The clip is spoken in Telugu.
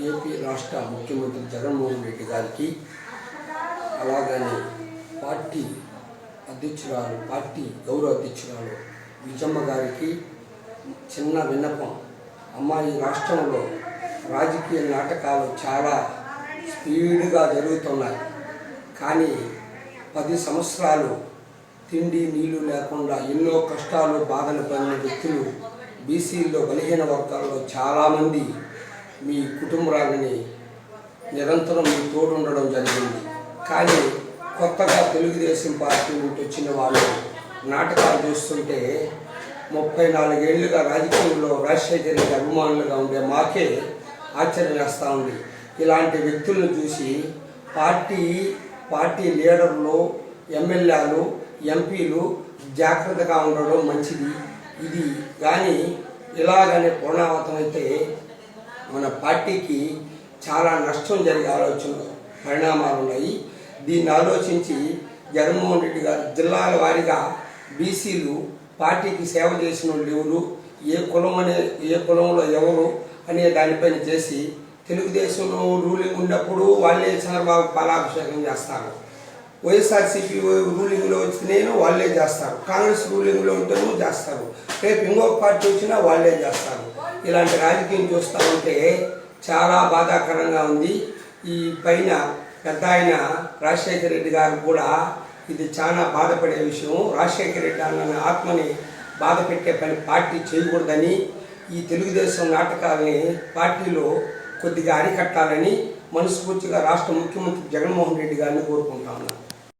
ఏపీ రాష్ట్ర ముఖ్యమంత్రి జగన్మోహన్ రెడ్డి గారికి, అలాగని పార్టీ గౌరవ అధ్యక్షురాలు విజయమ్మ గారికి చిన్న విన్నపం. ఈ రాష్ట్రంలో రాజకీయ నాటకాలు చాలా స్పీడ్గా జరుగుతున్నాయి. కానీ 10 సంవత్సరాలు తిండి నీళ్లు లేకుండా ఎన్నో కష్టాలు బాధలు పడిన వ్యక్తులు బీసీల్లో, బలహీన వర్గాల్లో చాలామంది మీ కుటుంబాలని నిరంతరం మీ తోడు ఉండడం జరిగింది. కానీ కొత్తగా తెలుగుదేశం పార్టీ నుండి వచ్చిన వాళ్ళు నాటకాలు చూస్తుంటే 34 ఏళ్లుగా రాజకీయంలో రాజశేఖర రెడ్డి అభిమానులుగా ఉండే మాకే ఆశ్చర్యం వేస్తూ ఉంది. ఇలాంటి వ్యక్తులను చూసి పార్టీ లీడర్లు, ఎమ్మెల్యేలు, ఎంపీలు జాగ్రత్తగా ఉండడం మంచిది. ఇది కానీ ఇలాగనే పునరావృతం అయితే మన పార్టీకి చాలా నష్టం జరిగే పరిణామాలు ఉన్నాయి. దీన్ని ఆలోచించి జగన్మోహన్ రెడ్డి గారు జిల్లాల వారీగా బీసీలు పార్టీకి సేవ చేసిన వాళ్ళు ఎవరు, ఏ కులంలో ఎవరు అనే దానిపైన చేసి, తెలుగుదేశంలో రూలింగ్ ఉన్నప్పుడు వాళ్ళే చంద్రబాబు పాలాభిషేకం చేస్తారు, వైఎస్ఆర్సీపీ రూలింగ్లో వచ్చిన వాళ్ళే చేస్తారు, కాంగ్రెస్ రూలింగ్లో ఉంటేనూ చేస్తారు, రేపు ఇంకొక పార్టీ వచ్చినా వాళ్ళే చేస్తారు. ఇలాంటి రాజకీయం చూస్తూ ఉంటే చాలా బాధాకరంగా ఉంది. ఈ పైన పెద్ద ఆయన రాజశేఖర రెడ్డి గారు కూడా ఇది చాలా బాధపడే విషయం. రాజశేఖర రెడ్డి అన్న ఆత్మని బాధ పెట్టే పని పార్టీ చేయకూడదని, ఈ తెలుగుదేశం నాటకాలని పార్టీలో కొద్దిగా అరికట్టాలని మనస్ఫూర్తిగా రాష్ట్ర ముఖ్యమంత్రి జగన్మోహన్ రెడ్డి గారిని కోరుకుంటా ఉన్నాను.